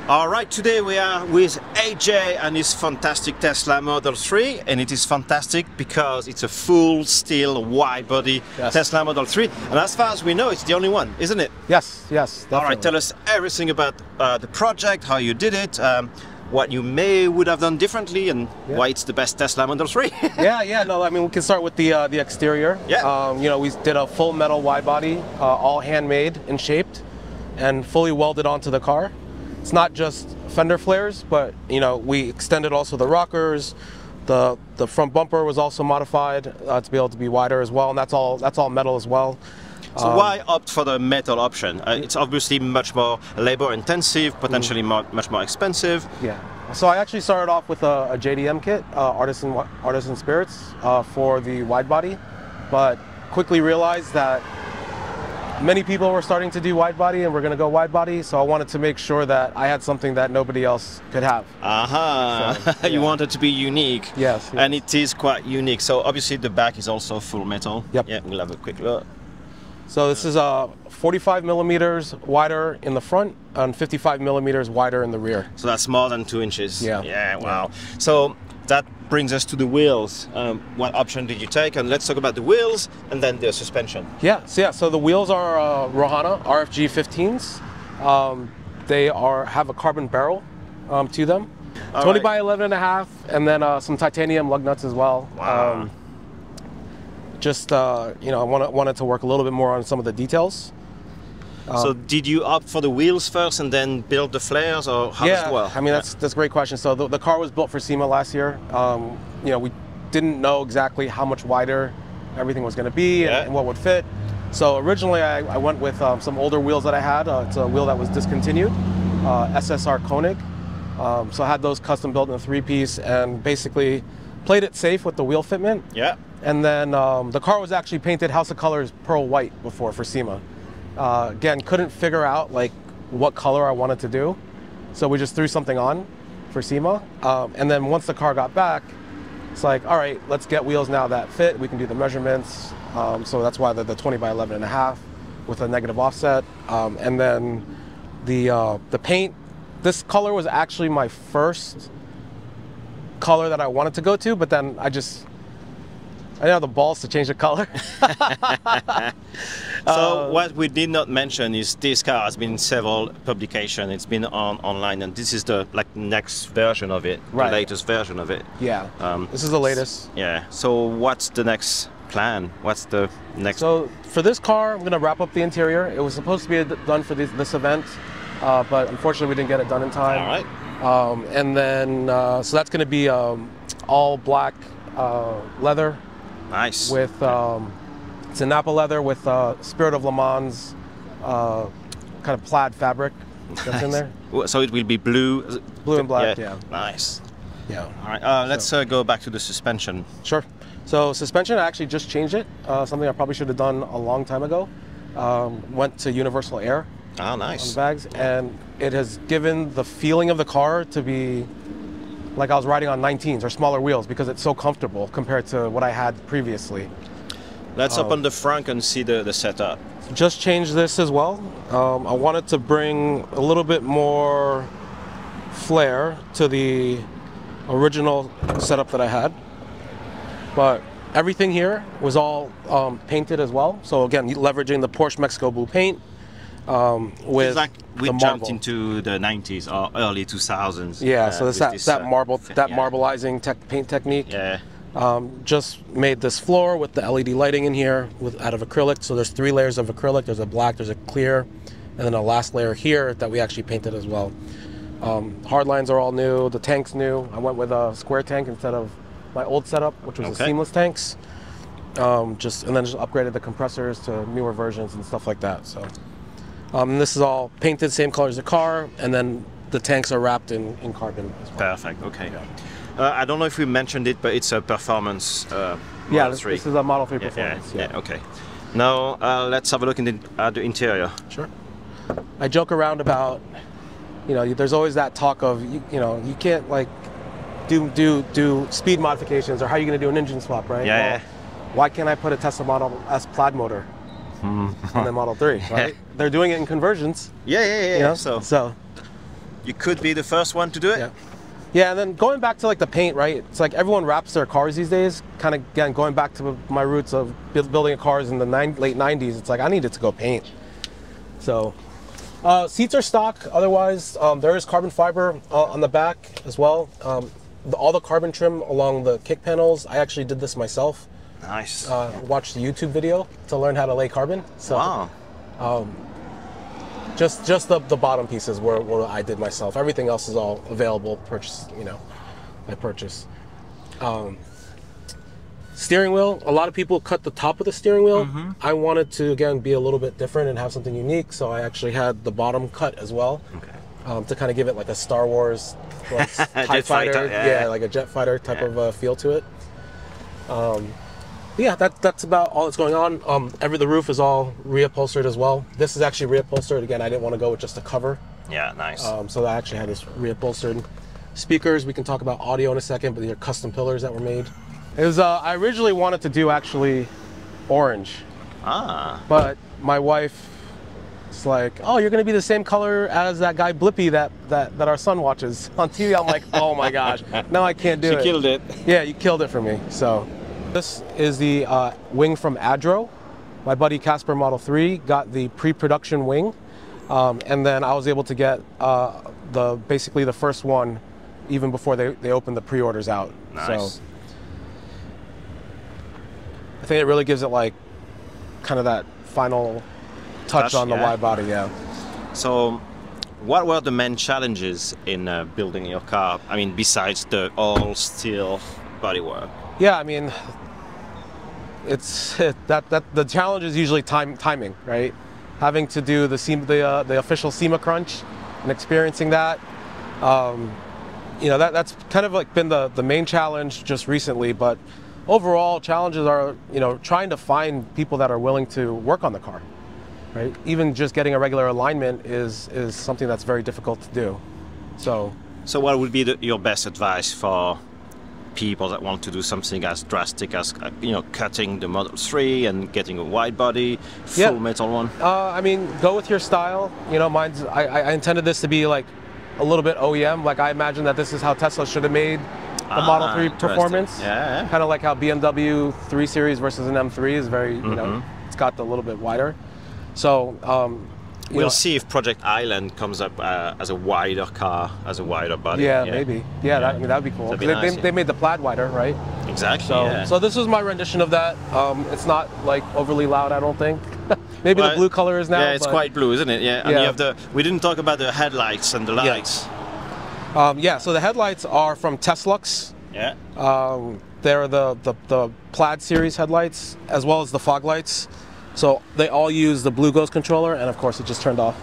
All right, today we are with AJ and his fantastic Tesla Model 3, and it is fantastic because it's a full steel wide body Tesla Model 3, and as far as we know, it's the only one, isn't it? Yes, definitely. All right, tell us everything about the project, how you did it, what you would have done differently, and why it's the best Tesla Model 3. No, I mean, we can start with the exterior. You know, we did a full metal wide body, all handmade and shaped, and fully welded onto the car. It's not just fender flares, but you know, we extended also the rockers. The front bumper was also modified to be able to be wider as well, and that's all metal as well. So why opt for the metal option? It's obviously much more labor intensive, potentially much more expensive. Yeah. So I actually started off with a JDM kit, Artisan Spirits, for the wide body, but quickly realized that many people were starting to do wide body and we're going to go wide body, so I wanted to make sure that I had something that nobody else could have. So, You wanted to be unique. Yes. And it is quite unique. So obviously the back is also full metal. Yep. Yeah, we'll have a quick look. So this is 45 millimeters wider in the front and 55 millimeters wider in the rear. So that's more than 2 inches. Yeah. Yeah, wow. So that brings us to the wheels. What option did you take? And let's talk about the wheels and then the suspension. So the wheels are Rohana RFG 15s. They have a carbon barrel to them. 20 by 11.5, and then some titanium lug nuts as well. Wow. You know, I wanted to work a little bit more on some of the details. So did you opt for the wheels first and then build the flares, or how does it work? I mean, that's a great question. So the car was built for SEMA last year. You know, we didn't know exactly how much wider everything was going to be and what would fit. So originally I went with some older wheels that I had. It's a wheel that was discontinued, SSR Koenig. So I had those custom built in a 3-piece and basically played it safe with the wheel fitment. Yeah. And then the car was actually painted House of Colors pearl white before for SEMA. Again, couldn't figure out like what color I wanted to do, so we just threw something on for SEMA. And then once the car got back, it's like, all right, let's get wheels now that fit. We can do the measurements. So that's why the 20 by 11.5 with a negative offset. And then the paint. This color was actually my first color that I wanted to go to, but then I didn't have the balls to change the color. So what we did not mention is this car has been in several publications. It's been online, and this is the next version of it, the latest version of it. Yeah. This is the latest. Yeah. So what's the next plan? What's the next? So for this car, I'm going to wrap up the interior. It was supposed to be done for this event, but unfortunately we didn't get it done in time. All right. And then so that's going to be all black leather. Nice. With it's a Napa leather with Spirit of Le Mans kind of plaid fabric that's in there. So it will be blue and black. Yeah. Nice. Yeah. All right. Let's go back to the suspension. Sure. So suspension, I actually just changed it. Something I probably should have done a long time ago. Went to Universal Air. Oh, nice. On the bags, and it has given the feeling of the car to be like I was riding on 19s or smaller wheels because it's so comfortable compared to what I had previously. Let's open the front and see the setup. Just changed this as well. I wanted to bring a little bit more flair to the original setup that I had, but everything here was all painted as well. So again, leveraging the Porsche Mexico Blue paint. With it's like we jumped into the 90s or early 2000s. Yeah, so it's that marbleizing paint technique. Yeah. Just made this floor with the LED lighting in here out of acrylic. So there's 3 layers of acrylic. There's a black, there's a clear, and then a last layer here that we actually painted as well. Hard lines are all new. The tank's new. I went with a square tank instead of my old setup, which was a seamless tanks. And then just upgraded the compressors to newer versions and stuff like that. So. And this is all painted same color as the car, and then the tanks are wrapped in carbon as well. Perfect, okay. Yeah. I don't know if we mentioned it, but it's a performance Model 3. This is a Model 3 performance. Yeah, okay. Now let's have a look at the interior. Sure. I joke around about, you know, there's always that talk of, you know, you can't like do speed modifications, or how are you going to do an engine swap, right? Yeah. Why can't I put a Tesla Model S plaid motor on the Model 3, right? They're doing it in conversions. Yeah. You know? So you could be the first one to do it. Yeah. Yeah, and then going back to like the paint, right? It's like everyone wraps their cars these days. Kind of again going back to my roots of building cars in the late '90s. It's like I needed to go paint. So seats are stock. Otherwise, there is carbon fiber on the back as well. All the carbon trim along the kick panels. I actually did this myself. Nice. Watched the YouTube video to learn how to lay carbon. So, wow. Just the bottom pieces where I did myself. Everything else is all available. I purchase. Steering wheel. A lot of people cut the top of the steering wheel. I wanted to again be a little bit different and have something unique, so I actually had the bottom cut as well. Okay. To kind of give it like a Star Wars, like, TIE fighter, yeah, like a jet fighter type of feel to it. Yeah, that's about all that's going on. The roof is all reupholstered as well. This is actually reupholstered. Again, I didn't want to go with just a cover. Yeah, nice. So I actually had this reupholstered. Speakers, we can talk about audio in a second, but these are custom pillars that were made. It was, I originally wanted to do actually orange. But my wife is like, oh, you're going to be the same color as that guy Blippi that our son watches on TV. I'm like, oh my gosh, no, I can't do it. She killed it. Yeah, you killed it for me. So. This is the wing from Adro. My buddy Casper Model 3 got the pre-production wing, and then I was able to get basically the first one even before they opened the pre-orders out. Nice. So I think it really gives it like kind of that final touch on the wide body. Yeah. So what were the main challenges in building your car? I mean, besides the all steel bodywork. Yeah, I mean, the challenge is usually timing, right? Having to do the official SEMA crunch and experiencing that, that's kind of like been the main challenge just recently. But overall, challenges are trying to find people that are willing to work on the car, right? Even just getting a regular alignment is something that's very difficult to do. So what would be your best advice for people that want to do something as drastic as cutting the Model 3 and getting a wide body, full metal one? I mean, go with your style. Mine's I intended this to be like a little bit OEM. Like I imagine that this is how Tesla should have made the Model 3 performance. Yeah. Kind of like how BMW 3 Series versus an M3 is very, it's got the little bit wider. So we'll see if Project Island comes up as a wider car, as a wider body. Yeah, maybe. Yeah, that'd be cool. They made the Plaid wider, right? Exactly. So this was my rendition of that. It's not like overly loud, I don't think. Maybe the blue color is now. Yeah, it's quite blue, isn't it? Yeah. And you have we didn't talk about the headlights and the lights. So the headlights are from Teslux. Yeah. They're the Plaid series headlights as well as the fog lights. So they all use the Blue Ghost controller, and of course it just turned off.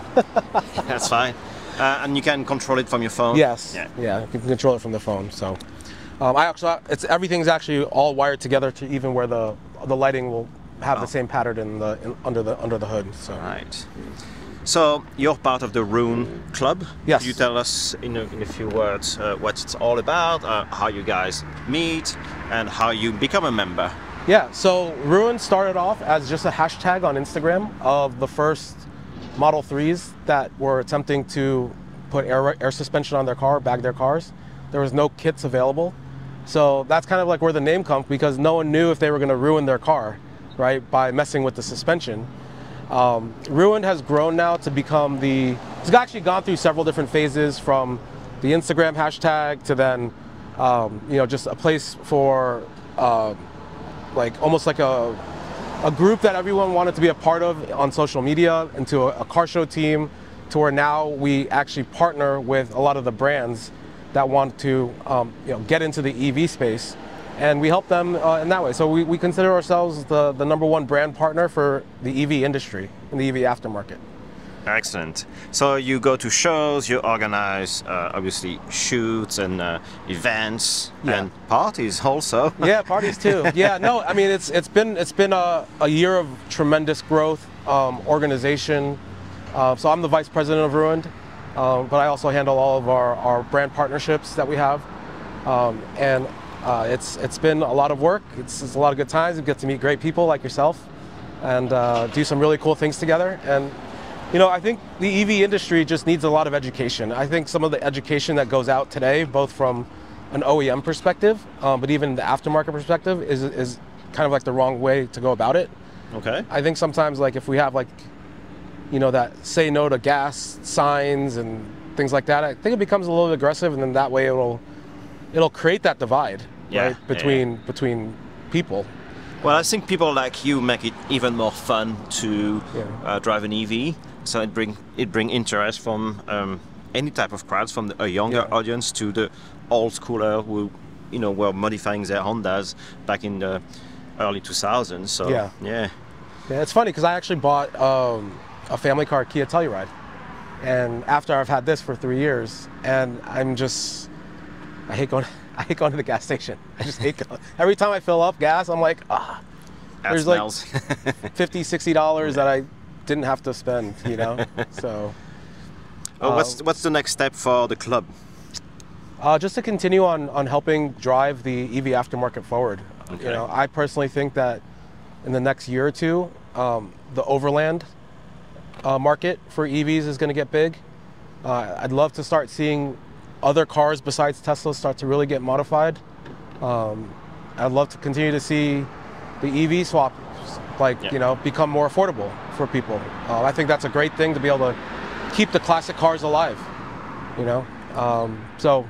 That's fine. And you can control it from your phone? Yes. Yeah, you can control it from the phone. So everything's actually all wired together to even where the lighting will have the same pattern under the hood. So. Right. So you're part of the Roon Club. Yes. Could you tell us in a few words what it's all about, how you guys meet, and how you become a member? Yeah, so Roon started off as just a hashtag on Instagram of the first Model 3s that were attempting to put air suspension on their car, bag their cars. There was no kits available. So that's kind of like where the name comes, because no one knew if they were going to ruin their car, right, by messing with the suspension. Roon has grown now to become it's actually gone through several different phases, from the Instagram hashtag to then, just a place for, like almost like a group that everyone wanted to be a part of on social media, into a car show team, to where now we actually partner with a lot of the brands that want to get into the EV space, and we help them in that way. So we consider ourselves the #1 brand partner for the EV industry and the EV aftermarket. Excellent. So you go to shows, you organize obviously shoots and events and parties also. Yeah, parties too. Yeah, no, I mean it's been a year of tremendous growth, organization. So I'm the vice president of Roon, but I also handle all of our brand partnerships that we have, and it's been a lot of work. It's a lot of good times. We get to meet great people like yourself, and do some really cool things together. And You know, I think the EV industry just needs a lot of education. I think some of the education that goes out today, both from an OEM perspective, but even the aftermarket perspective, is kind of like the wrong way to go about it. Okay. I think sometimes, like, if we have, like, you know, that say no to gas signs and things like that, I think it becomes a little bit aggressive, and then that way it'll create that divide, right, between people. Well, I think people like you make it even more fun to drive an EV. So it bring interest from any type of crowds, from a younger audience to the old schooler who, you know, were modifying their Hondas back in the early 2000s. So yeah, it's funny because I actually bought a family car, Kia Telluride, and after I've had this for 3 years, and I hate going to the gas station. I just hate going. Every time I fill up gas, I'm like, there's like $50, $60 that I didn't have to spend, you know. So what's the next step for the club? Just to continue on helping drive the EV aftermarket forward. Okay. You know, I personally think that in the next year or two, the overland market for EVs is going to get big. I'd love to start seeing other cars besides Tesla start to really get modified. I'd love to continue to see the EV swaps, like, you know, become more affordable for people. I think that's a great thing to be able to keep the classic cars alive, you know. So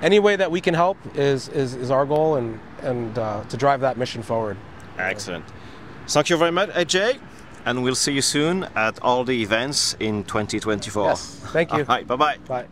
any way that we can help is our goal, and to drive that mission forward. Excellent. Thank you very much, AJ, and we'll see you soon at all the events in 2024. Yes, thank you. All right, bye-bye. Bye.